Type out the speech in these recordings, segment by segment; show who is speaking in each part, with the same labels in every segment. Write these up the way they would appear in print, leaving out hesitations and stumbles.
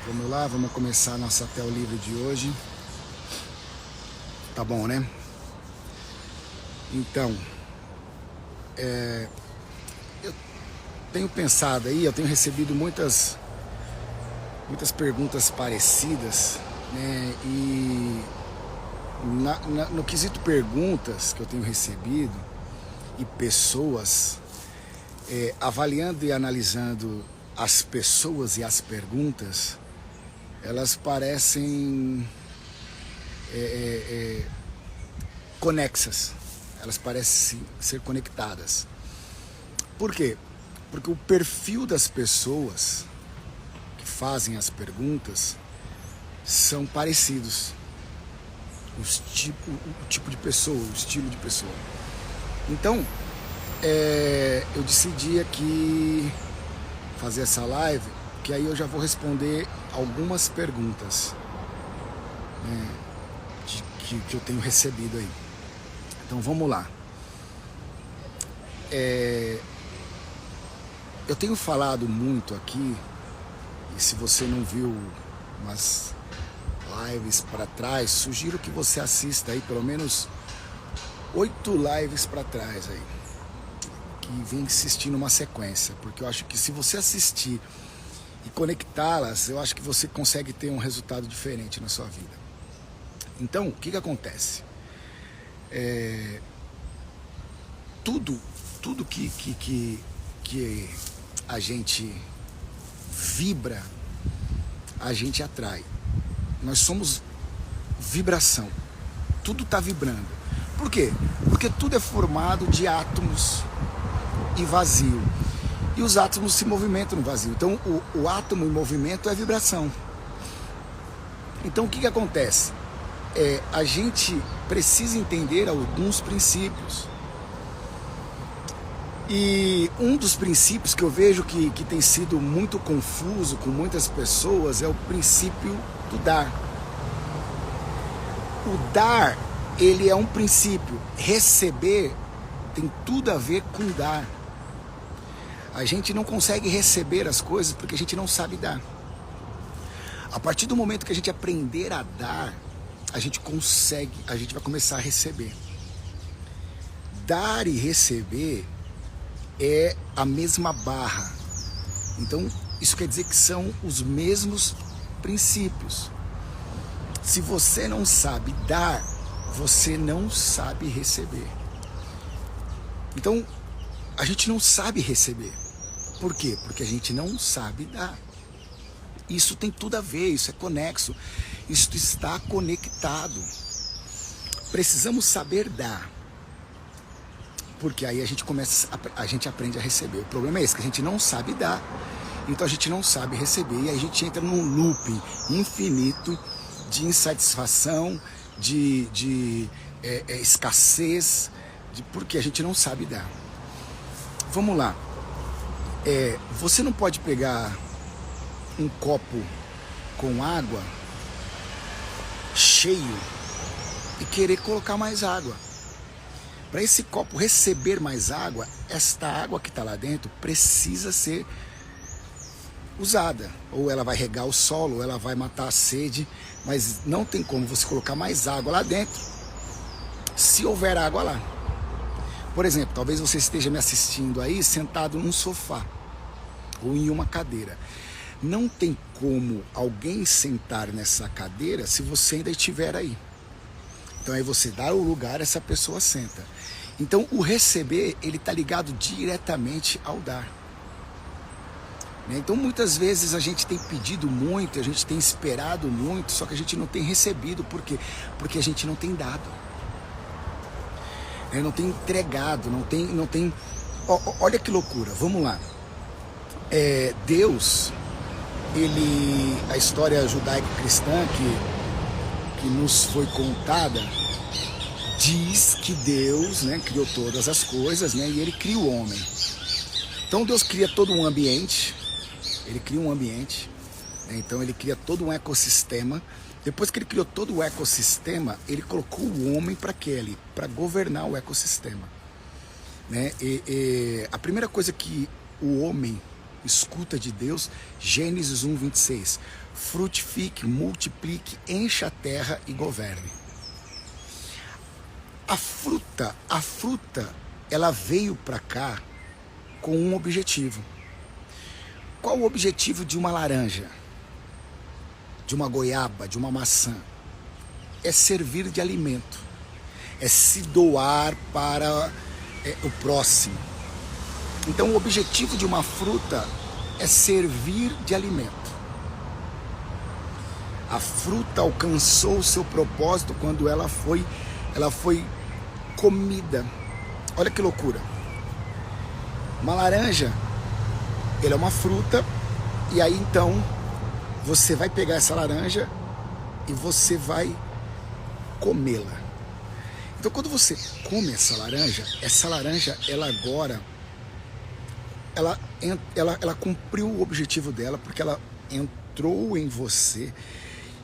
Speaker 1: Vamos lá, vamos começar a nossa tela livre de hoje. Tá bom, né? Então, eu tenho pensado aí, eu tenho recebido muitas perguntas parecidas, né? E no quesito perguntas que eu tenho recebido e pessoas, avaliando e analisando as pessoas e as perguntas, elas parecem conexas, elas parecem ser conectadas. Por quê? Porque o perfil das pessoas que fazem as perguntas são parecidos. O tipo de pessoa, o estilo de pessoa. Então, eu decidi aqui fazer essa live, que aí eu já vou responder algumas perguntas, né, que eu tenho recebido aí. Então vamos lá. Eu tenho falado muito aqui, e se você não viu umas lives para trás, sugiro que você assista aí pelo menos 8 lives para trás aí, que vem assistindo uma sequência, porque eu acho que se você assistir e conectá-las, eu acho que você consegue ter um resultado diferente na sua vida. Então, o que acontece? Tudo que a gente vibra, a gente atrai. Nós somos vibração. Tudo está vibrando. Por quê? Porque tudo é formado de átomos e vazio. E os átomos se movimentam no vazio. Então, o átomo em movimento é vibração. Então, o que acontece? A gente precisa entender alguns princípios. E um dos princípios que eu vejo que tem sido muito confuso com muitas pessoas é o princípio do dar. O dar, ele é um princípio. Receber tem tudo a ver com dar. A gente não consegue receber as coisas porque a gente não sabe dar. A partir do momento que a gente aprender a dar, a gente vai começar a receber. Dar e receber é a mesma barra. Então, isso quer dizer que são os mesmos princípios. Se você não sabe dar, você não sabe receber. Então, a gente não sabe receber. Por quê? Porque a gente não sabe dar. Isso tem tudo a ver, isso é conexo. Isso está conectado. Precisamos saber dar. Porque aí a gente aprende a receber. O problema é esse, que a gente não sabe dar. Então a gente não sabe receber. E aí a gente entra num looping infinito de insatisfação, de escassez, porque a gente não sabe dar. Vamos lá. Você não pode pegar um copo com água cheio e querer colocar mais água. Para esse copo receber mais água, esta água que está lá dentro precisa ser usada. Ou ela vai regar o solo, ou ela vai matar a sede, mas não tem como você colocar mais água lá dentro se houver água lá. Por exemplo, talvez você esteja me assistindo aí sentado num sofá ou em uma cadeira. Não tem como alguém sentar nessa cadeira se você ainda estiver aí. Então aí você dá o lugar, essa pessoa senta. Então o receber, ele está ligado diretamente ao dar. Então muitas vezes a gente tem pedido muito, a gente tem esperado muito, só que a gente não tem recebido. Por quê? Porque a gente não tem dado. Não tem entregado, não tem... Olha que loucura, vamos lá. Deus, a história judaico-cristã que nos foi contada, diz que Deus, né, criou todas as coisas, né, e ele cria o homem. Então Deus cria todo um ambiente, né, então ele cria todo um ecossistema. Depois que ele criou todo o ecossistema, ele colocou o homem para quê ali? Para governar o ecossistema. Né? A primeira coisa que o homem escuta de Deus, Gênesis 1, 26. Frutifique, multiplique, encha a terra e governe. A fruta, ela veio para cá com um objetivo. Qual o objetivo de uma laranja, de uma goiaba, de uma maçã? É servir de alimento, é se doar para o próximo. Então o objetivo de uma fruta é servir de alimento. A fruta alcançou o seu propósito quando ela foi comida. Olha que loucura. Uma laranja, ela é uma fruta, e aí então você vai pegar essa laranja e você vai comê-la. Então quando você come essa laranja, ela agora ela cumpriu o objetivo dela, porque ela entrou em você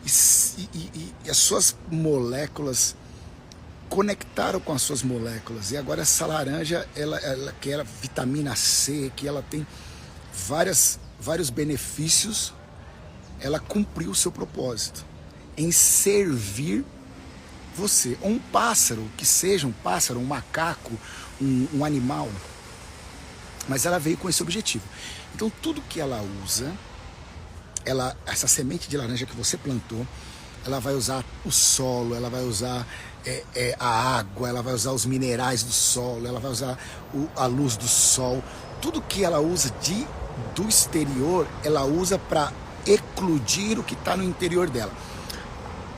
Speaker 1: e as suas moléculas conectaram com as suas moléculas, e agora essa laranja, ela que era vitamina C, que ela tem vários benefícios, ela cumpriu o seu propósito em servir você. Ou um pássaro, que seja um pássaro, um macaco, um animal, mas ela veio com esse objetivo. Então tudo que ela usa, essa semente de laranja que você plantou, ela vai usar o solo, ela vai usar a água, ela vai usar os minerais do solo, ela vai usar a luz do sol. Tudo que ela usa do exterior, ela usa para eclodir o que está no interior dela,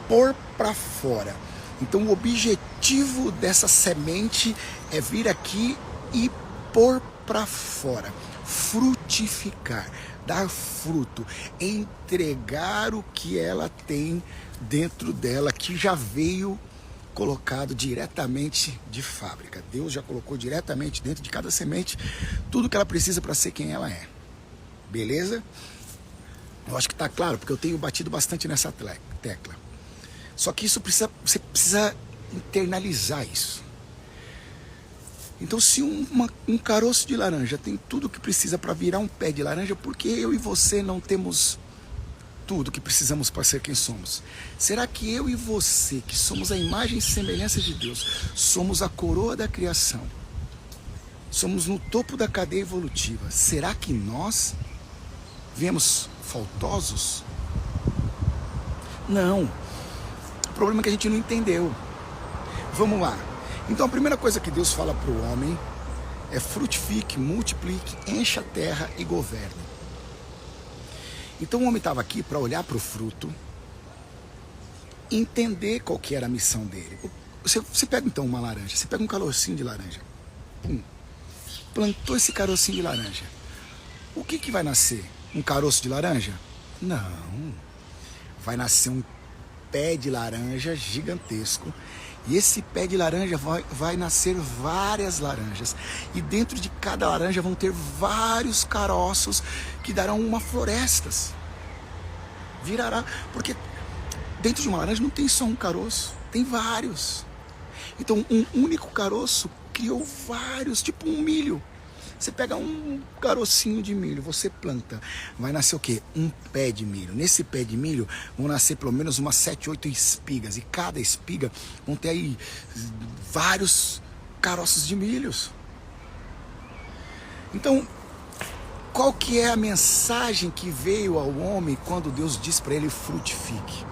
Speaker 1: pôr para fora. Então o objetivo dessa semente é vir aqui e pôr para fora, frutificar, dar fruto, entregar o que ela tem dentro dela, que já veio colocado diretamente de fábrica. Deus já colocou diretamente dentro de cada semente tudo que ela precisa para ser quem ela é. Beleza? Eu acho que está claro, porque eu tenho batido bastante nessa tecla. Só que você precisa internalizar isso. Então, se um caroço de laranja tem tudo o que precisa para virar um pé de laranja, por que eu e você não temos tudo que precisamos para ser quem somos? Será que eu e você, que somos a imagem e semelhança de Deus, somos a coroa da criação, somos no topo da cadeia evolutiva, será que nós viemos faltosos? Não. O problema é que a gente não entendeu. Vamos lá. Então a primeira coisa que Deus fala para o homem é: frutifique, multiplique, encha a terra e governe. Então o homem estava aqui para olhar para o fruto, entender qual que era a missão dele. Você pega então uma laranja, você pega um carocinho de laranja, plantou esse carocinho de laranja. O que vai nascer? Um caroço de laranja? Não. Vai nascer um pé de laranja gigantesco. E esse pé de laranja vai nascer várias laranjas. E dentro de cada laranja vão ter vários caroços que darão uma florestas. Virará. Porque dentro de uma laranja não tem só um caroço, tem vários. Então um único caroço criou vários, tipo um milho. Você pega um carocinho de milho, você planta, vai nascer o quê? Um pé de milho. Nesse pé de milho vão nascer pelo menos umas 7, 8 espigas. E cada espiga vão ter aí vários caroços de milhos. Então, qual que é a mensagem que veio ao homem quando Deus diz para ele: frutifique?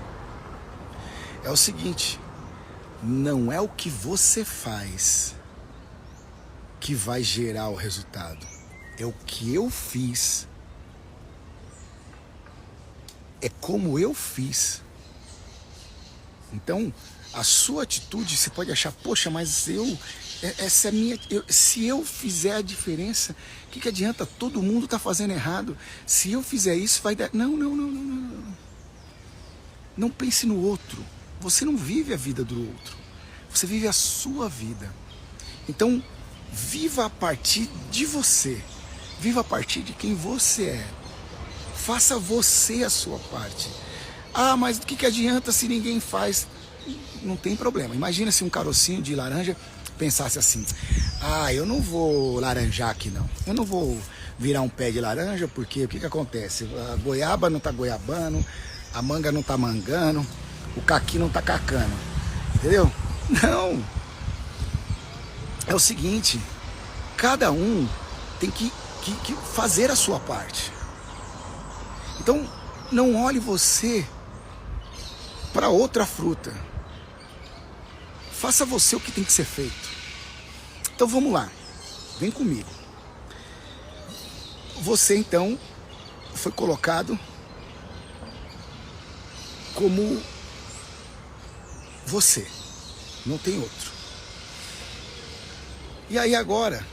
Speaker 1: É o seguinte: não é o que você faz que vai gerar o resultado, é o que eu fiz, é como eu fiz. Então a sua atitude, você pode achar: poxa, mas essa é minha, se eu fizer a diferença, o que adianta? Todo mundo está fazendo errado. Se eu fizer isso, vai dar. Não. Não pense no outro. Você não vive a vida do outro, você vive a sua vida. Então viva a partir de você. Viva a partir de quem você é. Faça você a sua parte. Ah, mas do que adianta se ninguém faz? Não tem problema. Imagina se um carocinho de laranja pensasse assim: ah, eu não vou laranjar aqui não. Eu não vou virar um pé de laranja, porque o que acontece? A goiaba não tá goiabando, a manga não tá mangando, o caqui não tá cacando, entendeu? Não! É o seguinte, cada um tem que fazer a sua parte. Então, não olhe você para outra fruta. Faça você o que tem que ser feito. Então vamos lá, vem comigo. Você então foi colocado como você, não tem outro. E aí agora,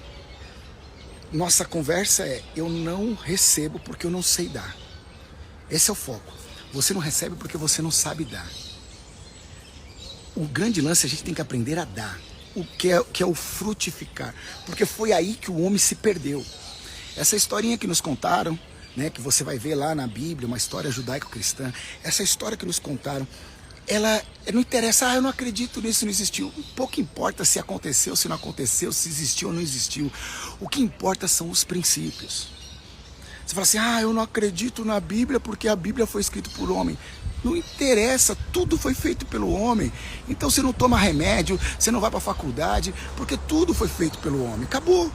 Speaker 1: nossa conversa é, eu não recebo porque eu não sei dar. Esse é o foco. Você não recebe porque você não sabe dar. O grande lance, a gente tem que aprender a dar. O que é o frutificar. Porque foi aí que o homem se perdeu. Essa historinha que nos contaram, né, que você vai ver lá na Bíblia, uma história judaico-cristã, essa história que nos contaram, ela não interessa, eu não acredito nisso, não existiu. Pouco importa se aconteceu, se não aconteceu, se existiu ou não existiu. O que importa são os princípios. Você fala assim, eu não acredito na Bíblia porque a Bíblia foi escrita por homem. Não interessa, tudo foi feito pelo homem. Então você não toma remédio, você não vai para a faculdade, porque tudo foi feito pelo homem. Acabou.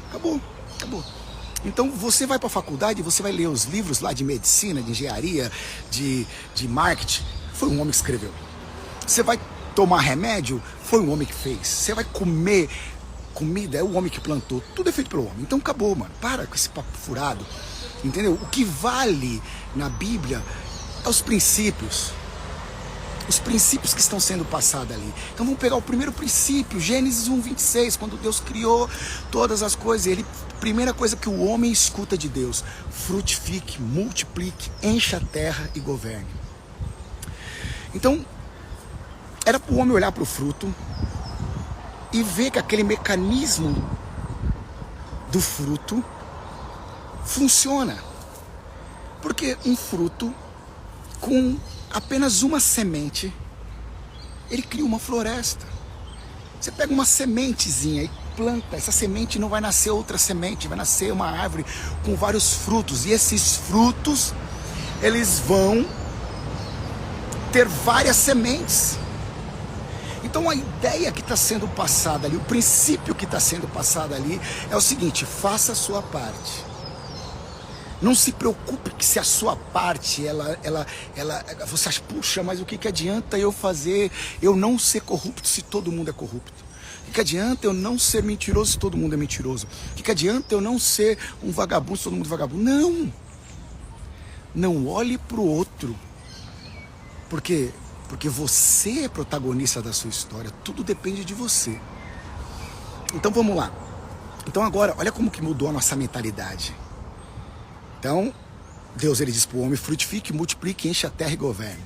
Speaker 1: Então você vai para a faculdade, você vai ler os livros lá de medicina, de engenharia, de marketing. Foi um homem que escreveu. Você vai tomar remédio, foi um homem que fez. Você vai comer comida, é o homem que plantou. Tudo é feito pelo homem. Então acabou, mano. Para com esse papo furado. Entendeu? O que vale na Bíblia é os princípios. Os princípios que estão sendo passados ali. Então vamos pegar o primeiro princípio, Gênesis 1:26, quando Deus criou todas as coisas. Primeira coisa que o homem escuta de Deus: frutifique, multiplique, encha a terra e governe. Então, era para o homem olhar para o fruto e ver que aquele mecanismo do fruto funciona. Porque um fruto com apenas uma semente, ele cria uma floresta. Você pega uma sementezinha e planta, essa semente não vai nascer outra semente, vai nascer uma árvore com vários frutos. E esses frutos, eles vão ter várias sementes. Então a ideia que está sendo passada ali, o princípio que está sendo passado ali é o seguinte: faça a sua parte. Não se preocupe que se a sua parte, você acha, puxa, mas o que adianta eu fazer, eu não ser corrupto se todo mundo é corrupto? O que adianta eu não ser mentiroso se todo mundo é mentiroso? O que adianta eu não ser um vagabundo se todo mundo é vagabundo? Não! Não olhe para o outro. Por quê? Porque você é protagonista da sua história, tudo depende de você. Então vamos lá. Então agora, olha como que mudou a nossa mentalidade. Então, Deus ele diz para o homem: frutifique, multiplique, enche a terra e governe.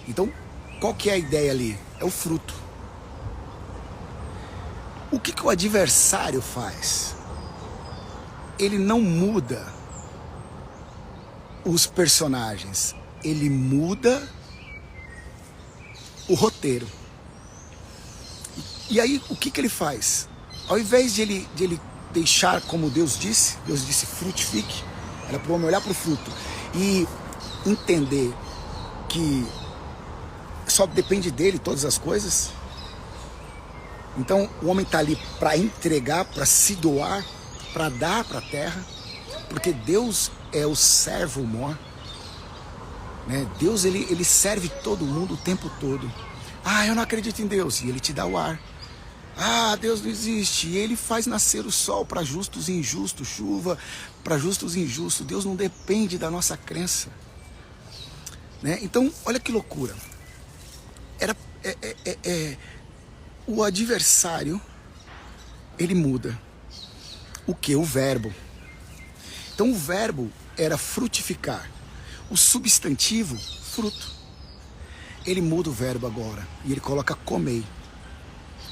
Speaker 1: Então, qual que é a ideia ali? É o fruto. O que o adversário faz? Ele não muda os personagens, ele muda o roteiro. E aí, o que ele faz? Ao invés de ele deixar como Deus disse frutifique, era para o homem olhar para o fruto e entender que só depende dele todas as coisas. Então o homem está ali para entregar, para se doar, para dar para a terra, porque Deus é o servo mor, né? Deus ele serve todo mundo o tempo todo. Eu não acredito em Deus, e ele te dá o ar. Deus não existe, e ele faz nascer o sol para justos e injustos, chuva para justos e injustos. Deus não depende da nossa crença, né? Então, olha que loucura. O adversário, ele muda. O que? O verbo. Então, o verbo era frutificar. O substantivo, fruto. Ele muda o verbo agora, e ele coloca comer.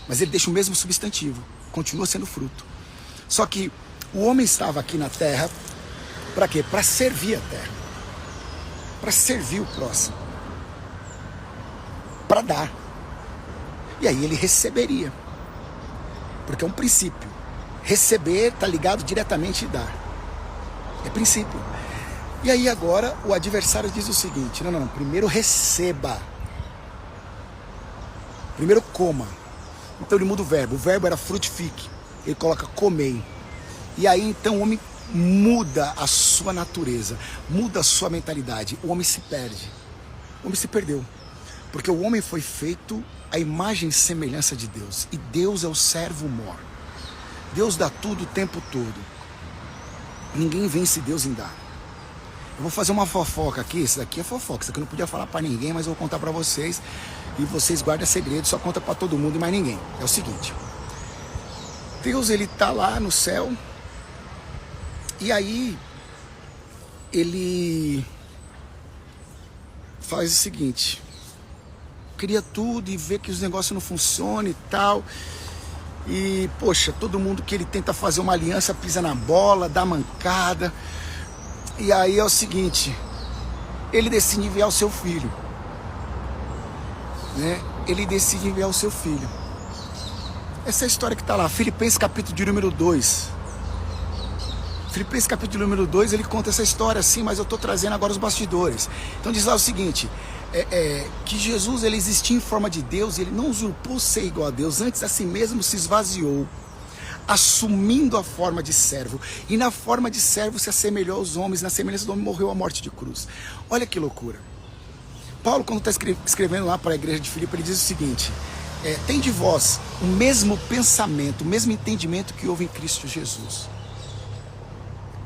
Speaker 1: Mas ele deixa o mesmo substantivo, continua sendo fruto. Só que o homem estava aqui na terra, para quê? Para servir a terra, para servir o próximo, para dar. E aí ele receberia, porque é um princípio. Receber está ligado diretamente a dar. É princípio. E aí agora o adversário diz o seguinte: não, primeiro receba. Primeiro coma. Então ele muda o verbo era frutifique. Ele coloca comei. E aí então o homem muda a sua natureza, muda a sua mentalidade. O homem se perde. O homem se perdeu. Porque o homem foi feito à imagem e semelhança de Deus. E Deus é o servo mor. Deus dá tudo o tempo todo. Ninguém vence Deus em dar. Eu vou fazer uma fofoca aqui. Isso daqui é fofoca. Isso aqui eu não podia falar para ninguém, mas eu vou contar para vocês. E vocês guardam segredo, só conta para todo mundo e mais ninguém. É o seguinte. Deus, ele tá lá no céu. E aí ele faz o seguinte: cria tudo e vê que os negócios não funcionam e tal. E, poxa, todo mundo que ele tenta fazer uma aliança pisa na bola, dá mancada. E aí é o seguinte: ele decide enviar o seu filho. Né? Ele decide enviar o seu filho. Essa é a história que está lá, Filipenses capítulo de número 2. Filipenses capítulo número 2, ele conta essa história assim, mas eu estou trazendo agora os bastidores. Então diz lá o seguinte, que Jesus ele existia em forma de Deus e ele não usurpou ser igual a Deus, antes a si mesmo se esvaziou, assumindo a forma de servo, e na forma de servo se assemelhou aos homens, na semelhança do homem morreu a morte de cruz. Olha que loucura. Paulo, quando está escrevendo lá para a igreja de Filipe, ele diz o seguinte: tem de vós o mesmo pensamento, o mesmo entendimento que houve em Cristo Jesus,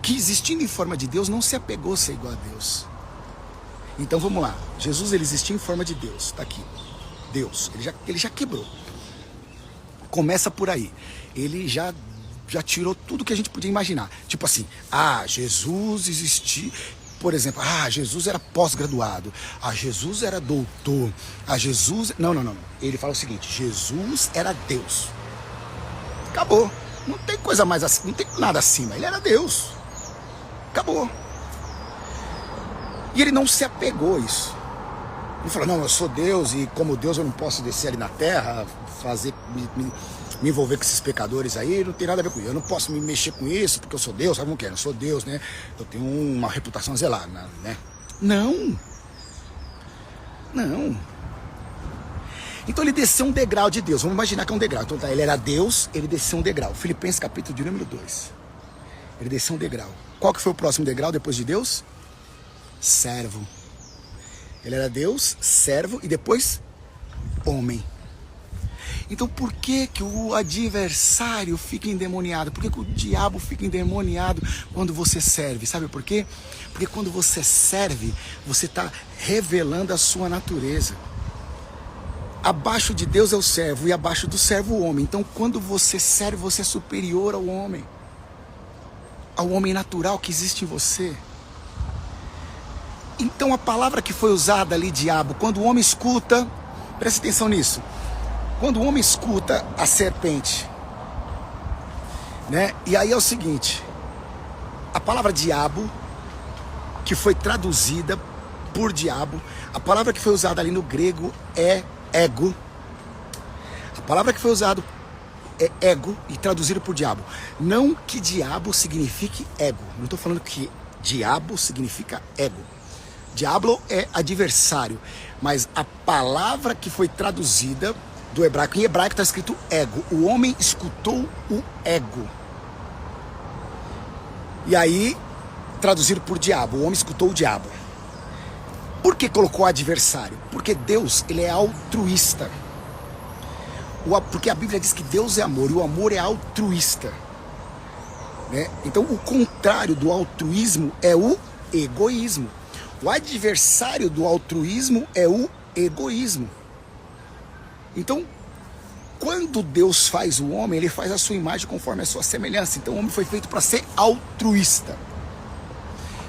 Speaker 1: que existindo em forma de Deus, não se apegou a ser igual a Deus. Então vamos lá, Jesus ele existia em forma de Deus, está aqui, Deus, ele já quebrou. Começa por aí, ele já tirou tudo que a gente podia imaginar, tipo assim, Jesus existia... Por exemplo, Jesus era pós-graduado, Jesus era doutor, Jesus... Não. Ele fala o seguinte: Jesus era Deus. Acabou. Não tem coisa mais assim, não tem nada acima. Ele era Deus. Acabou. E ele não se apegou a isso. Ele falou: não, eu sou Deus e como Deus eu não posso descer ali na terra, fazer... me envolver com esses pecadores aí, não tem nada a ver com isso. Eu não posso me mexer com isso, porque eu sou Deus, sabe como que é? Eu sou Deus, né? Eu tenho uma reputação zelada, né? Não. Então ele desceu um degrau de Deus. Vamos imaginar que é um degrau. Então ele era Deus, ele desceu um degrau. Filipenses capítulo de número 2. Ele desceu um degrau. Qual que foi o próximo degrau depois de Deus? Servo. Ele era Deus, servo e depois homem. Então por que o adversário fica endemoniado? Por que o diabo fica endemoniado quando você serve? Sabe por quê? Porque quando você serve, você está revelando a sua natureza. Abaixo de Deus é o servo e abaixo do servo o homem. Então quando você serve, você é superior ao homem natural que existe em você. Então a palavra que foi usada ali, diabo, quando o homem escuta, preste atenção nisso. Quando o homem escuta a serpente, né? E aí é o seguinte, a palavra diabo, que foi traduzida por diabo, a palavra que foi usada ali no grego é ego. A palavra que foi usada é ego e traduzida por diabo. Não que diabo signifique ego. Não estou falando que diabo significa ego. Diablo é adversário. Mas a palavra que foi traduzida do hebraico, em hebraico está escrito ego. O homem escutou o ego. E aí, traduzido por diabo, o homem escutou o diabo. Por que colocou adversário? Porque Deus, ele é altruísta. Porque a Bíblia diz que Deus é amor, e o amor é altruísta. Né? Então, o contrário do altruísmo é o egoísmo. O adversário do altruísmo é o egoísmo. Então, quando Deus faz o homem, ele faz a sua imagem conforme a sua semelhança. Então o homem foi feito para ser altruísta.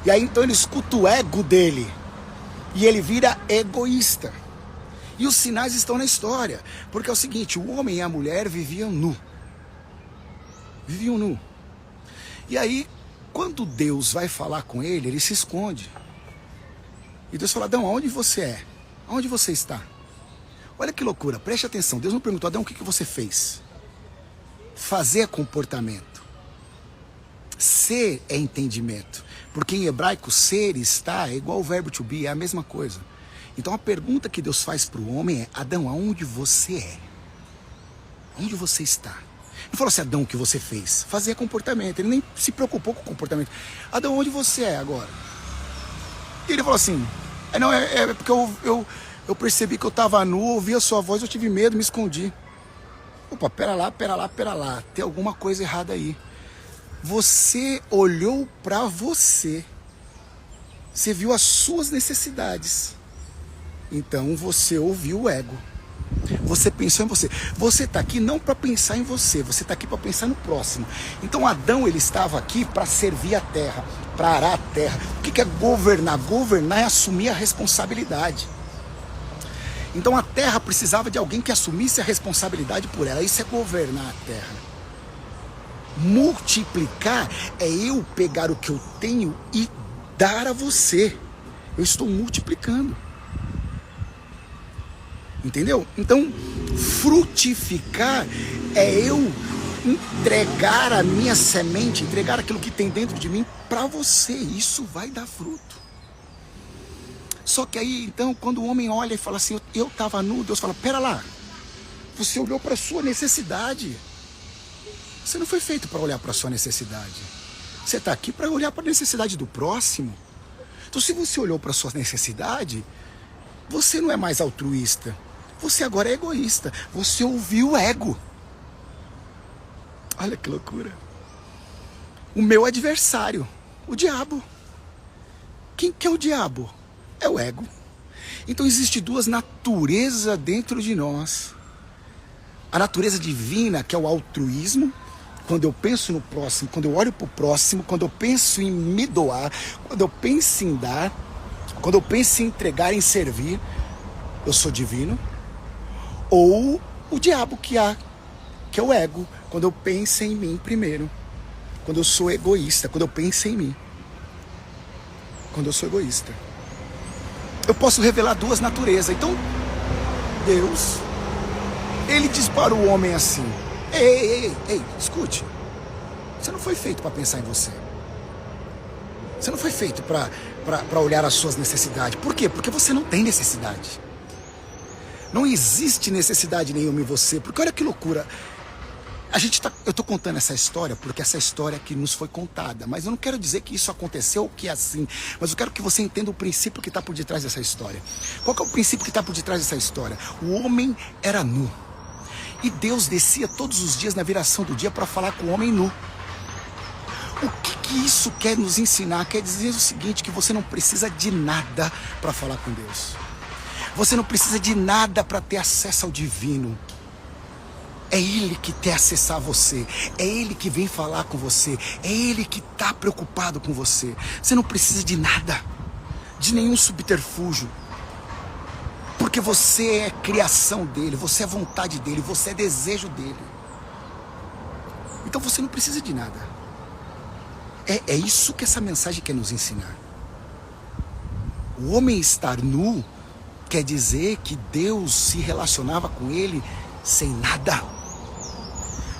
Speaker 1: E aí então ele escuta o ego dele e ele vira egoísta. E os sinais estão na história. Porque é o seguinte, o homem e a mulher viviam nu. Viviam nu. E aí, quando Deus vai falar com ele, ele se esconde. E Deus fala: Adão, aonde você é? Aonde você está? Olha que loucura, preste atenção. Deus não perguntou: Adão, o que você fez? Fazer é comportamento. Ser é entendimento. Porque em hebraico, ser, estar, é igual o verbo to be, é a mesma coisa. Então a pergunta que Deus faz para o homem é: Adão, aonde você é? Onde você está? Não falou assim, Adão, o que você fez? Fazia comportamento, ele nem se preocupou com o comportamento. Adão, onde você é agora? E ele falou assim, é porque eu percebi que eu estava nu, ouvi a sua voz, eu tive medo, me escondi. Opa, pera lá, tem alguma coisa errada aí. Você olhou para você, você viu as suas necessidades, então você ouviu o ego. Você pensou em você. Você está aqui não para pensar em você, você está aqui para pensar no próximo. Então Adão, ele estava aqui para servir a terra, para arar a terra. O que é governar? Governar é assumir a responsabilidade. Então a terra precisava de alguém que assumisse a responsabilidade por ela. Isso é governar a terra. Multiplicar é eu pegar o que eu tenho e dar a você. Eu estou multiplicando. Entendeu? Então, frutificar é eu entregar a minha semente, entregar aquilo que tem dentro de mim para você. Isso vai dar fruto. Só que aí, então, quando o homem olha e fala assim, eu estava nu, Deus fala, pera lá, você olhou para a sua necessidade. Você não foi feito para olhar para a sua necessidade. Você está aqui para olhar para a necessidade do próximo. Então, se você olhou para a sua necessidade, você não é mais altruísta. Você agora é egoísta. Você ouviu o ego. Olha que loucura. O meu adversário, o diabo. Quem que é o diabo? É o ego. Então existem duas naturezas dentro de nós. A natureza divina, que é o altruísmo, quando eu penso no próximo, quando eu olho para o próximo, quando eu penso em me doar, quando eu penso em dar, quando eu penso em entregar, em servir, eu sou divino. Ou o diabo que é o ego, quando eu penso em mim primeiro. Quando eu sou egoísta, quando eu penso em mim. Quando eu sou egoísta. Eu posso revelar duas naturezas. Então, Deus, ele diz para o homem assim, ei, escute. Você não foi feito para pensar em você. Você não foi feito para olhar as suas necessidades. Por quê? Porque você não tem necessidade. Não existe necessidade nenhuma em você. Porque olha que loucura. Eu estou contando essa história porque essa história que nos foi contada. Mas eu não quero dizer que isso aconteceu ou que é assim. Mas eu quero que você entenda o princípio que está por detrás dessa história. Qual que é o princípio que está por detrás dessa história? O homem era nu. E Deus descia todos os dias na viração do dia para falar com o homem nu. O que isso quer nos ensinar? Quer dizer o seguinte, que você não precisa de nada para falar com Deus. Você não precisa de nada para ter acesso ao divino. É Ele que quer acessar você. É Ele que vem falar com você. É Ele que está preocupado com você. Você não precisa de nada. De nenhum subterfúgio. Porque você é criação dEle. Você é vontade dEle. Você é desejo dEle. Então você não precisa de nada. É isso que essa mensagem quer nos ensinar. O homem estar nu quer dizer que Deus se relacionava com ele sem nada.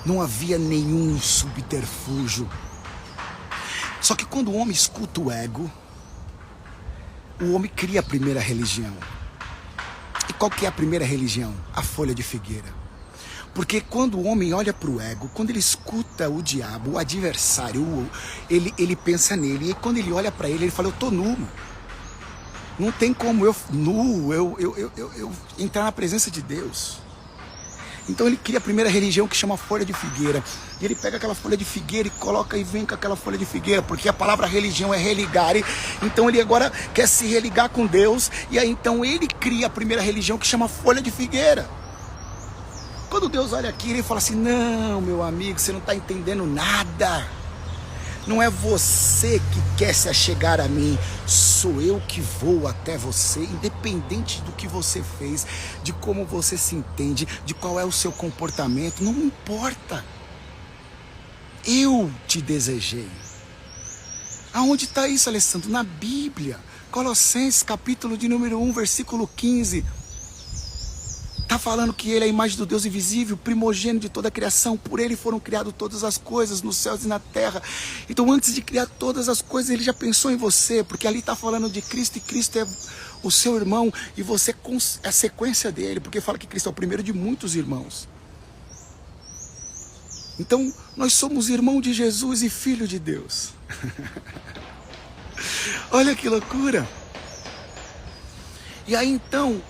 Speaker 1: Não havia nenhum subterfúgio. Só que quando o homem escuta o ego, o homem cria a primeira religião. E qual que é a primeira religião? A folha de figueira. Porque quando o homem olha para o ego, quando ele escuta o diabo, o adversário, ele pensa nele. E quando ele olha para ele, ele fala, eu tô nu. Não tem como eu entrar na presença de Deus. Então ele cria a primeira religião que chama folha de figueira. E ele pega aquela folha de figueira e coloca e vem com aquela folha de figueira. Porque a palavra religião é religar. Então ele agora quer se religar com Deus. E aí então ele cria a primeira religião que chama folha de figueira. Quando Deus olha aqui, ele fala assim, não, meu amigo, você não está entendendo nada. Não é você que quer se achegar a mim, sou eu que vou até você, independente do que você fez, de como você se entende, de qual é o seu comportamento, não importa. Eu te desejei. Aonde está isso, Alessandro? Na Bíblia, Colossenses, capítulo de número 1, versículo 15. Está falando que ele é a imagem do Deus invisível, primogênito de toda a criação. Por ele foram criadas todas as coisas, nos céus e na terra. Então, antes de criar todas as coisas, ele já pensou em você. Porque ali está falando de Cristo, e Cristo é o seu irmão. E você é a sequência dele. Porque fala que Cristo é o primeiro de muitos irmãos. Então, nós somos irmão de Jesus e filho de Deus. Olha que loucura. E aí, então,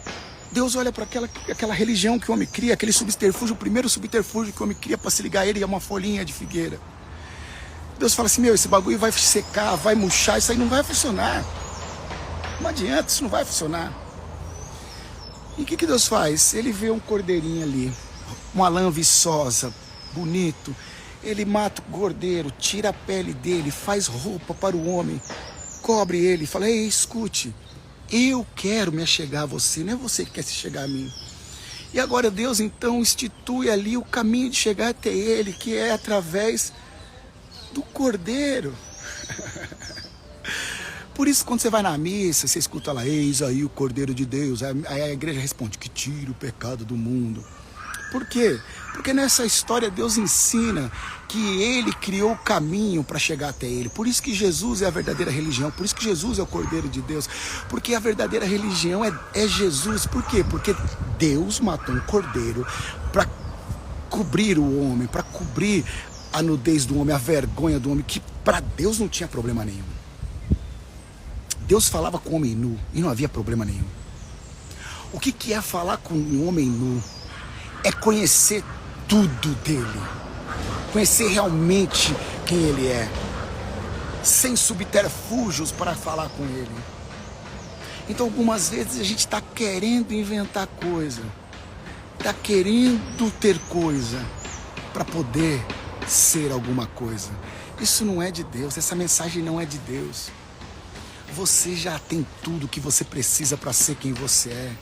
Speaker 1: Deus olha para aquela religião que o homem cria, aquele subterfúgio, o primeiro subterfúgio que o homem cria para se ligar a ele é uma folhinha de figueira. Deus fala assim, esse bagulho vai secar, vai murchar, isso aí não vai funcionar. Não adianta, isso não vai funcionar. E o que Deus faz? Ele vê um cordeirinho ali, uma lã viçosa, bonito. Ele mata o cordeiro, tira a pele dele, faz roupa para o homem, cobre ele, fala, ei, escute, eu quero me achegar a você, não é você que quer se chegar a mim. E agora Deus então institui ali o caminho de chegar até ele, que é através do cordeiro. Por isso, quando você vai na missa, você escuta lá, eis aí o cordeiro de Deus. Aí a igreja responde, que tira o pecado do mundo. Por quê? Porque nessa história Deus ensina que ele criou o caminho para chegar até ele. Por isso que Jesus é a verdadeira religião. Por isso que Jesus é o Cordeiro de Deus. Porque a verdadeira religião é Jesus. Por quê? Porque Deus matou um cordeiro para cobrir o homem, para cobrir a nudez do homem, a vergonha do homem, que para Deus não tinha problema nenhum. Deus falava com o homem nu e não havia problema nenhum. O que é falar com um homem nu? É conhecer tudo dele, conhecer realmente quem ele é, sem subterfúgios para falar com ele. Então algumas vezes a gente está querendo inventar coisa, está querendo ter coisa para poder ser alguma coisa. Isso não é de Deus, essa mensagem não é de Deus. Você já tem tudo que você precisa para ser quem você é.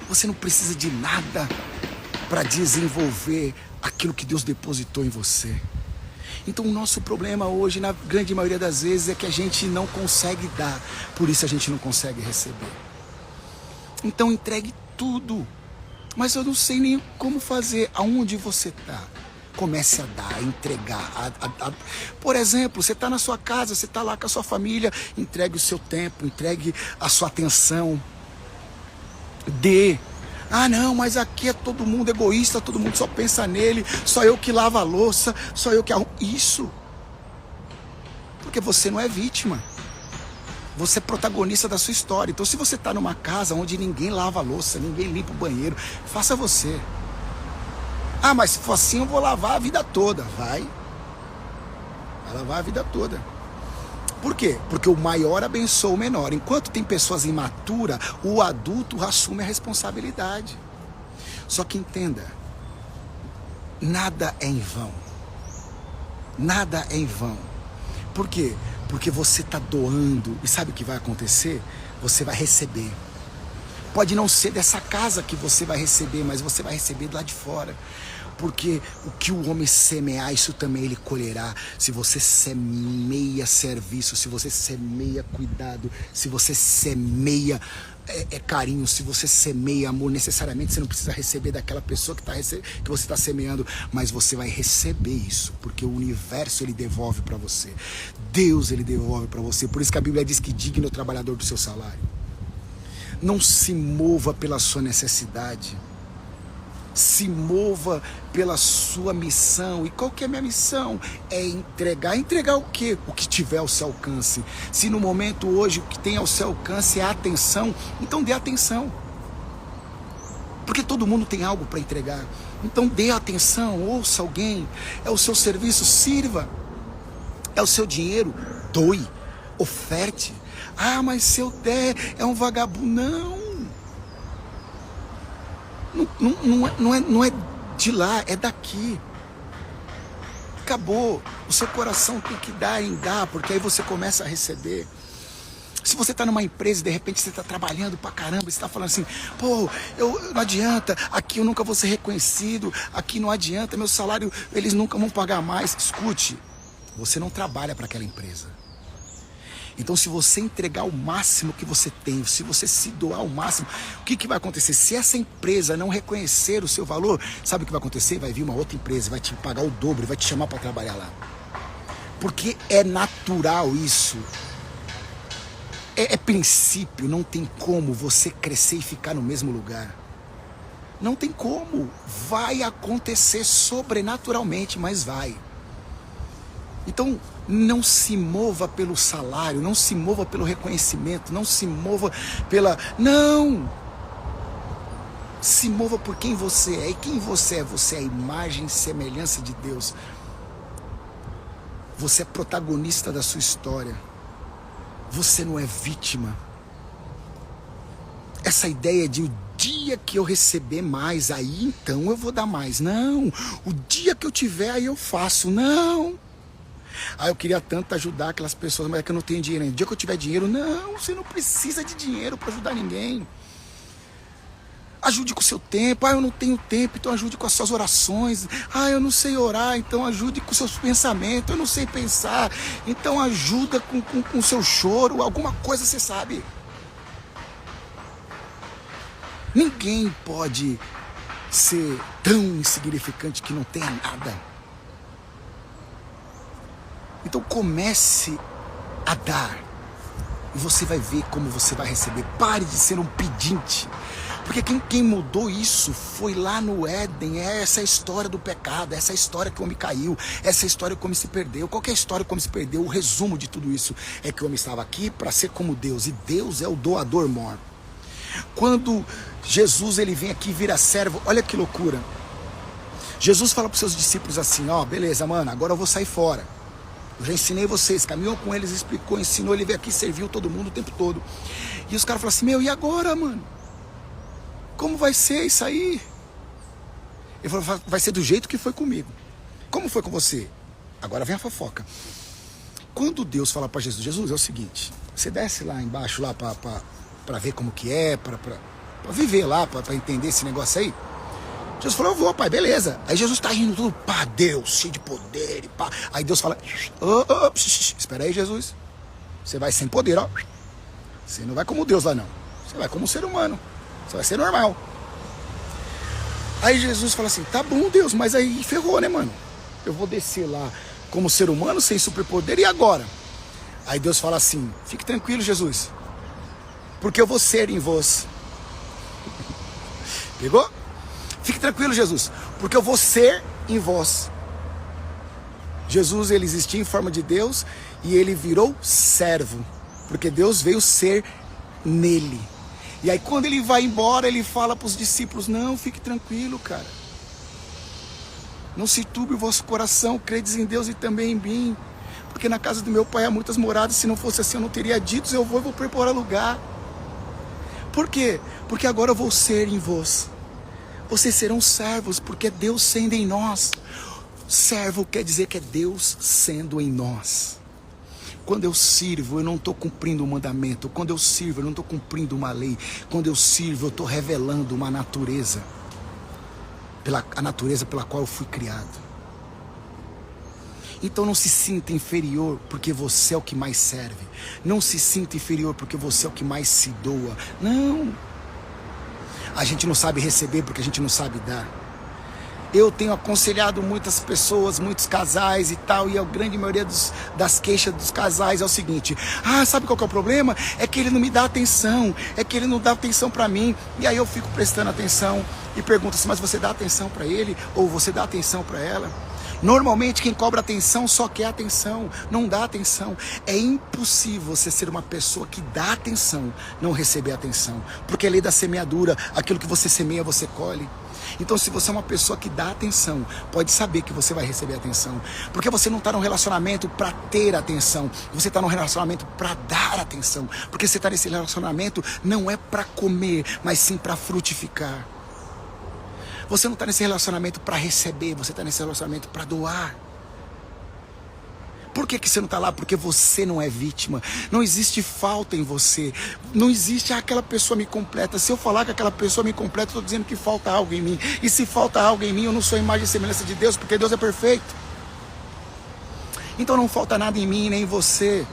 Speaker 1: Você não precisa de nada para desenvolver aquilo que Deus depositou em você. Então o nosso problema hoje, na grande maioria das vezes, é que a gente não consegue dar, por isso a gente não consegue receber. Então entregue tudo, mas eu não sei nem como fazer, aonde você está. Comece a dar, a entregar. Por exemplo, você está na sua casa, você está lá com a sua família, entregue o seu tempo, entregue a sua atenção. Dê. Ah não, mas aqui é todo mundo egoísta, todo mundo só pensa nele, só eu que lavo a louça, só eu que arrumo. Isso. Porque você não é vítima. Você é protagonista da sua história. Então se você está numa casa onde ninguém lava a louça, ninguém limpa o banheiro, faça você. Ah, mas se for assim eu vou lavar a vida toda. Vai lavar a vida toda. Por quê? Porque o maior abençoa o menor. Enquanto tem pessoas imaturas, o adulto assume a responsabilidade. Só que entenda, nada é em vão. Nada é em vão. Por quê? Porque você está doando. E sabe o que vai acontecer? Você vai receber. Pode não ser dessa casa que você vai receber, mas você vai receber do lado de fora. Porque o que o homem semear, isso também ele colherá. Se você semeia serviço, se você semeia cuidado, se você semeia carinho, se você semeia amor, necessariamente você não precisa receber daquela pessoa que você está semeando, mas você vai receber isso, porque o universo ele devolve para você. Deus ele devolve para você. Por isso que a Bíblia diz que digno é o trabalhador do seu salário. Não se mova pela sua necessidade. Se mova pela sua missão. E qual que é a minha missão? É entregar. Entregar o quê? O que tiver ao seu alcance. Se no momento hoje o que tem ao seu alcance é a atenção, então dê atenção. Porque todo mundo tem algo para entregar. Então dê atenção, ouça alguém. É o seu serviço, sirva. É o seu dinheiro, doe, oferte. Ah, mas se eu der, é um vagabundo. Não. Não é de lá, é daqui. Acabou. O seu coração tem que dar em dar, porque aí você começa a receber. Se você está numa empresa e de repente você está trabalhando pra caramba, você está falando assim, pô, não adianta, aqui eu nunca vou ser reconhecido, aqui não adianta, meu salário, eles nunca vão pagar mais. Escute, você não trabalha para aquela empresa. Então, se você entregar o máximo que você tem, se você se doar ao máximo, o que vai acontecer? Se essa empresa não reconhecer o seu valor, sabe o que vai acontecer? Vai vir uma outra empresa, vai te pagar o dobro, vai te chamar para trabalhar lá. Porque é natural isso. É princípio, não tem como você crescer e ficar no mesmo lugar. Não tem como. Vai acontecer sobrenaturalmente, mas vai. Então, não se mova pelo salário, não se mova pelo reconhecimento, não se mova pela... Não! Se mova por quem você é. E quem você é? Você é a imagem e semelhança de Deus. Você é protagonista da sua história. Você não é vítima. Essa ideia de o dia que eu receber mais, aí então eu vou dar mais. Não! O dia que eu tiver, aí eu faço. Não! Ah, eu queria tanto ajudar aquelas pessoas, mas é que eu não tenho dinheiro ainda. O dia que eu tiver dinheiro, não, você não precisa de dinheiro para ajudar ninguém. Ajude com o seu tempo. Ah, eu não tenho tempo, então ajude com as suas orações. Ah, eu não sei orar, então ajude com os seus pensamentos. Eu não sei pensar, então ajuda com o seu choro. Alguma coisa você sabe. Ninguém pode ser tão insignificante que não tenha nada. Então comece a dar e você vai ver como você vai receber. Pare de ser um pedinte, porque quem mudou isso foi lá no Éden. É essa história do pecado, essa história que o homem caiu, essa história que o homem se perdeu. Qualquer história que o homem se perdeu, o resumo de tudo isso é que o homem estava aqui para ser como Deus, e Deus é o doador mor. Quando Jesus ele vem aqui e vira servo, olha que loucura. Jesus fala para os seus discípulos assim, ó, beleza, mano, agora eu vou sair fora. Eu já ensinei vocês, caminhou com eles, explicou, ensinou, ele veio aqui, serviu todo mundo o tempo todo. E os caras falaram assim, meu, e agora, mano? Como vai ser isso aí? Ele falou, vai ser do jeito que foi comigo. Como foi com você? Agora vem a fofoca. Quando Deus fala para Jesus, Jesus, é o seguinte, você desce lá embaixo lá para ver como que é, para viver lá, para entender esse negócio aí. Jesus falou, eu vou, pai, beleza. Aí Jesus tá indo tudo, pá, Deus, cheio de poder, pá. Aí Deus fala, espera aí, Jesus. Você vai sem poder, ó. Você não vai como Deus lá, não. Você vai como um ser humano. Você vai ser normal. Aí Jesus fala assim, tá bom, Deus, mas aí ferrou, né, mano? Eu vou descer lá como ser humano, sem superpoder, e agora? Aí Deus fala assim, fique tranquilo, Jesus, porque eu vou ser em vós. Pegou? Fique tranquilo, Jesus, porque eu vou ser em vós. Jesus, ele existia em forma de Deus e ele virou servo, porque Deus veio ser nele. E aí quando ele vai embora, ele fala para os discípulos, não, fique tranquilo, cara. Não se turbe o vosso coração, credes em Deus e também em mim. Porque na casa do meu pai há muitas moradas, se não fosse assim eu não teria dito, eu vou preparar lugar. Por quê? Porque agora eu vou ser em vós. Vocês serão servos, porque é Deus sendo em nós. Servo quer dizer que é Deus sendo em nós. Quando eu sirvo, eu não estou cumprindo um mandamento. Quando eu sirvo, eu não estou cumprindo uma lei. Quando eu sirvo, eu estou revelando uma natureza. A natureza pela qual eu fui criado. Então não se sinta inferior porque você é o que mais serve. Não se sinta inferior porque você é o que mais se doa. Não. A gente não sabe receber porque a gente não sabe dar. Eu tenho aconselhado muitas pessoas, muitos casais e tal, e a grande maioria das queixas dos casais é o seguinte, sabe qual que é o problema? É que ele não me dá atenção, é que ele não dá atenção pra mim, e aí eu fico prestando atenção e pergunto assim, mas você dá atenção pra ele ou você dá atenção pra ela? Normalmente quem cobra atenção só quer atenção, não dá atenção. É impossível você ser uma pessoa que dá atenção, não receber atenção, porque é lei da semeadura, aquilo que você semeia você colhe. Então se você é uma pessoa que dá atenção, pode saber que você vai receber atenção, porque você não está num relacionamento para ter atenção, você está num relacionamento para dar atenção, porque você está nesse relacionamento não é para comer, mas sim para frutificar. Você não está nesse relacionamento para receber, você está nesse relacionamento para doar. Por que você não está lá? Porque você não é vítima. Não existe falta em você. Não existe, aquela pessoa me completa. Se eu falar que aquela pessoa me completa, eu estou dizendo que falta algo em mim. E se falta algo em mim, eu não sou a imagem e semelhança de Deus, porque Deus é perfeito. Então não falta nada em mim, nem em você.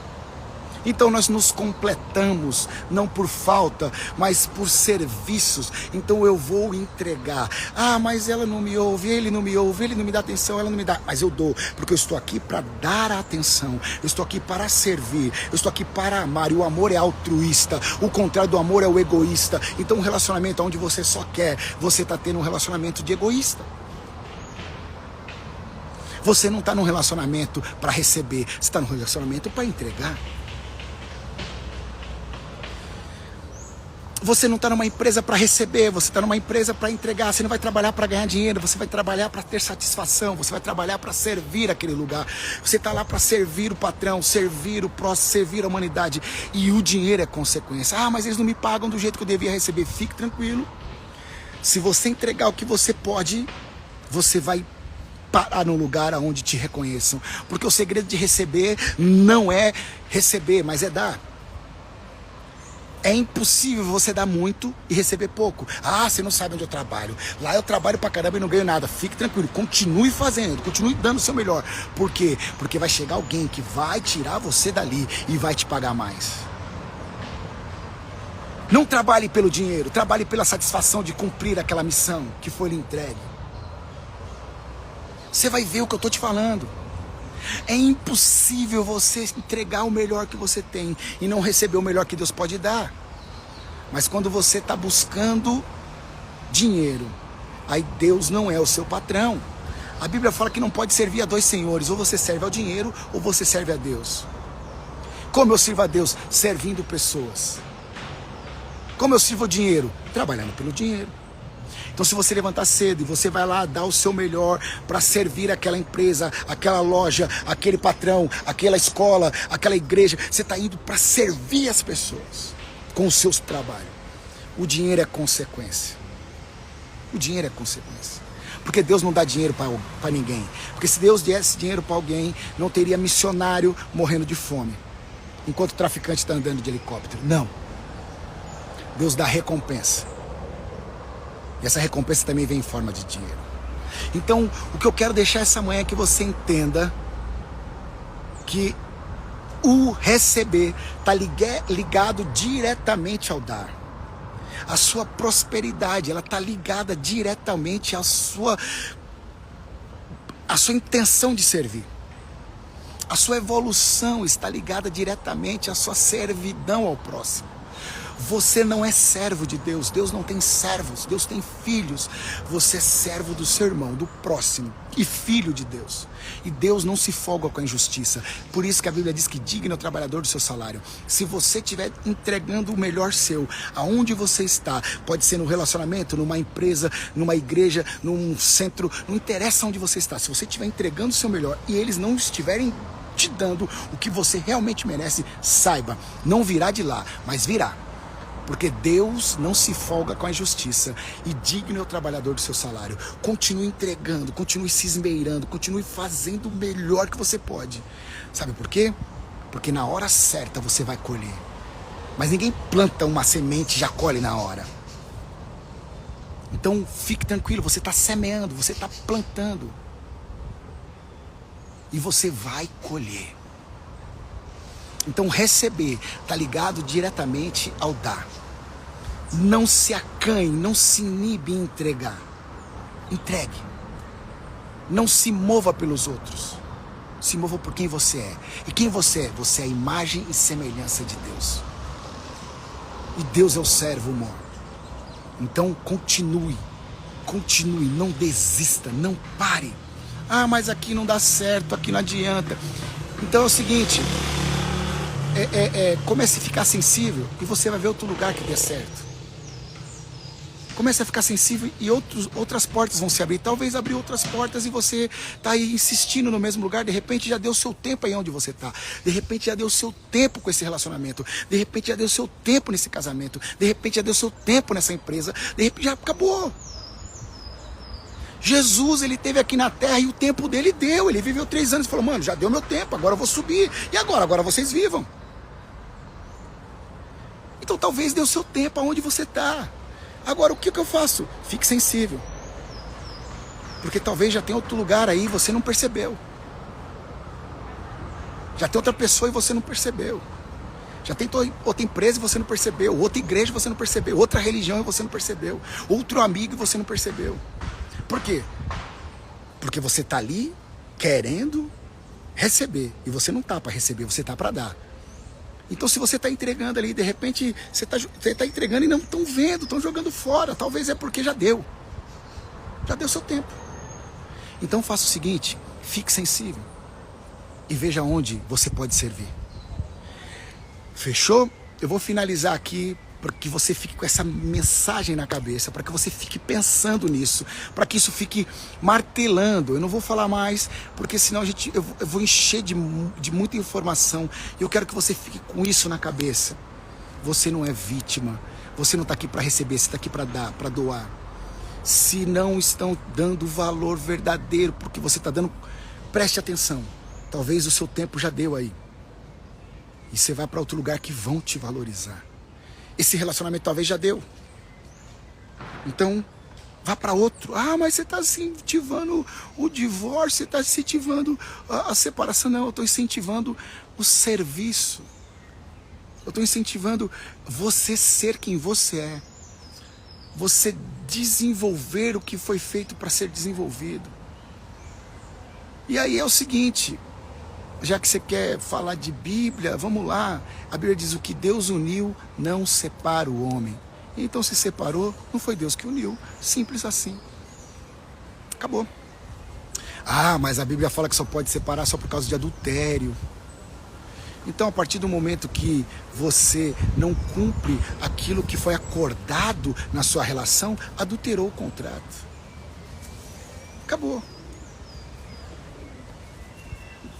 Speaker 1: Então nós nos completamos, não por falta, mas por serviços. Então eu vou entregar. Ah, mas ela não me ouve, ele não me ouve, ele não me dá atenção, ela não me dá. Mas eu dou, porque eu estou aqui para dar a atenção, eu estou aqui para servir, eu estou aqui para amar. E o amor é altruísta, o contrário do amor é o egoísta. Então um relacionamento onde você só quer, você está tendo um relacionamento de egoísta. Você não está num relacionamento para receber, você está num relacionamento para entregar. Você não está numa empresa para receber, você está numa empresa para entregar. Você não vai trabalhar para ganhar dinheiro, você vai trabalhar para ter satisfação, você vai trabalhar para servir aquele lugar. Você está lá para servir o patrão, servir o próximo, servir a humanidade. E o dinheiro é consequência. Ah, mas eles não me pagam do jeito que eu devia receber. Fique tranquilo. Se você entregar o que você pode, você vai parar num lugar onde te reconheçam. Porque o segredo de receber não é receber, mas é dar. É impossível você dar muito e receber pouco. Ah, você não sabe onde eu trabalho. Lá eu trabalho pra caramba e não ganho nada. Fique tranquilo, continue fazendo, continue dando o seu melhor. Por quê? Porque vai chegar alguém que vai tirar você dali e vai te pagar mais. Não trabalhe pelo dinheiro, trabalhe pela satisfação de cumprir aquela missão que foi lhe entregue. Você vai ver o que eu estou te falando. É impossível você entregar o melhor que você tem e não receber o melhor que Deus pode dar. Mas quando você está buscando dinheiro, aí Deus não é o seu patrão. A Bíblia fala que não pode servir a dois senhores. Ou você serve ao dinheiro ou você serve a Deus. Como eu sirvo a Deus? Servindo pessoas. Como eu sirvo o dinheiro? Trabalhando pelo dinheiro. Então se você levantar cedo e você vai lá dar o seu melhor para servir aquela empresa, aquela loja, aquele patrão, aquela escola, aquela igreja, você está indo para servir as pessoas com os seus trabalhos. O dinheiro é consequência. O dinheiro é consequência. Porque Deus não dá dinheiro para ninguém. Porque se Deus desse dinheiro para alguém, não teria missionário morrendo de fome, enquanto o traficante está andando de helicóptero. Não. Deus dá recompensa. E essa recompensa também vem em forma de dinheiro. Então, o que eu quero deixar essa manhã é que você entenda que o receber está ligado diretamente ao dar. A sua prosperidade, ela está ligada diretamente à sua intenção de servir. A sua evolução está ligada diretamente à sua servidão ao próximo. Você não é servo de Deus, Deus não tem servos, Deus tem filhos. Você é servo do seu irmão, do próximo e filho de Deus. E Deus não se folga com a injustiça. Por isso que a Bíblia diz que digno é o trabalhador do seu salário. Se você estiver entregando o melhor seu, aonde você está, pode ser no relacionamento, numa empresa, numa igreja, num centro, não interessa onde você está. Se você estiver entregando o seu melhor e eles não estiverem te dando o que você realmente merece, saiba, não virá de lá, mas virá. Porque Deus não se folga com a injustiça. E digno é o trabalhador do seu salário. Continue entregando, continue se esmerando, continue fazendo o melhor que você pode. Sabe por quê? Porque na hora certa você vai colher. Mas ninguém planta uma semente e já colhe na hora. Então fique tranquilo, você está semeando, você está plantando. E você vai colher. Então receber está ligado diretamente ao dar. Não se acanhe, não se inibe em entregar. Entregue. Não se mova pelos outros. Se mova por quem você é. E quem você é? Você é a imagem e semelhança de Deus. E Deus é o servo humano. Então continue, não desista, não pare. Ah, mas aqui não dá certo, aqui não adianta. Então é o seguinte, comece a ficar sensível e você vai ver outro lugar que dê certo. Comece a ficar sensível e outras portas vão se abrir. Talvez abrir outras portas e você está aí insistindo no mesmo lugar. De repente já deu o seu tempo aí onde você está. De repente já deu o seu tempo com esse relacionamento. De repente já deu o seu tempo nesse casamento. De repente já deu o seu tempo nessa empresa. De repente já acabou. Jesus, ele esteve aqui na terra e o tempo dele deu. Ele viveu 3 anos e falou, mano, já deu meu tempo, agora eu vou subir. E agora? Agora vocês vivam. Então talvez dê o seu tempo aonde você está. Agora, o que eu faço? Fique sensível. Porque talvez já tenha outro lugar aí e você não percebeu. Já tem outra pessoa e você não percebeu. Já tentou outra empresa e você não percebeu, outra igreja e você não percebeu, outra religião e você não percebeu, outro amigo e você não percebeu. Por quê? Porque você está ali querendo receber, e você não está para receber, você está para dar. Então se você está entregando ali, de repente você tá entregando e não estão vendo, estão jogando fora, talvez é porque já deu seu tempo. Então faça o seguinte, fique sensível e veja onde você pode servir. Fechou? Eu vou finalizar aqui para que você fique com essa mensagem na cabeça, para que você fique pensando nisso, para que isso fique martelando. Eu não vou falar mais, porque senão eu vou encher de muita informação. E eu quero que você fique com isso na cabeça. Você não é vítima, você não está aqui para receber, você está aqui para dar, para doar. Se não estão dando o valor verdadeiro porque você está dando, preste atenção. Talvez o seu tempo já deu aí. E você vai para outro lugar que vão te valorizar. Esse relacionamento talvez já deu. Então, vá para outro. Ah, mas você está incentivando o divórcio, você está incentivando a separação. Não, eu estou incentivando o serviço. Eu estou incentivando você ser quem você é. Você desenvolver o que foi feito para ser desenvolvido. E aí é o seguinte, já que você quer falar de Bíblia, vamos lá. A Bíblia diz: o que Deus uniu, não separa o homem. Então se separou, não foi Deus que uniu. Simples assim. Acabou. Ah, mas a Bíblia fala que só pode separar só por causa de adultério. Então, a partir do momento que você não cumpre aquilo que foi acordado na sua relação, adulterou o contrato. Acabou.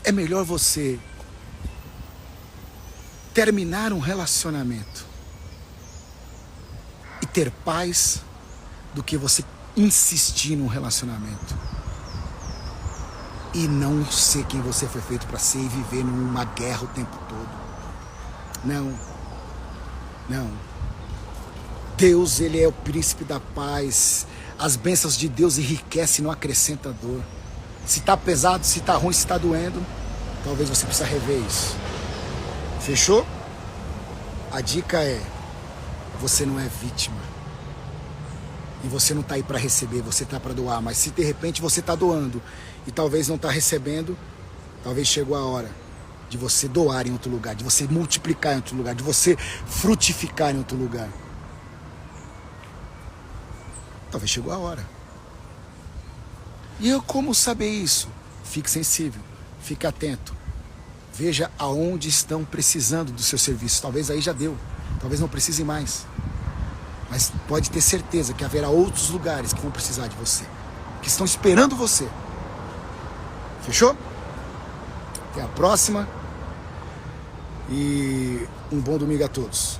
Speaker 1: É melhor você terminar um relacionamento e ter paz do que você insistir num relacionamento e não ser quem você foi feito para ser e viver numa guerra o tempo todo. Não. Não. Deus, ele é o príncipe da paz. As bênçãos de Deus enriquecem e não acrescenta dor. Se tá pesado, se tá ruim, se tá doendo, talvez você precisa rever isso. Fechou? A dica é: você não é vítima. E você não tá aí para receber, você tá para doar. Mas se de repente você tá doando e talvez não tá recebendo, talvez chegou a hora de você doar em outro lugar, de você multiplicar em outro lugar, de você frutificar em outro lugar. Talvez chegou a hora. E eu como saber isso? Fique sensível, fique atento. Veja aonde estão precisando do seu serviço. Talvez aí já deu, talvez não precisem mais. Mas pode ter certeza que haverá outros lugares que vão precisar de você, que estão esperando você. Fechou? Até a próxima. E um bom domingo a todos.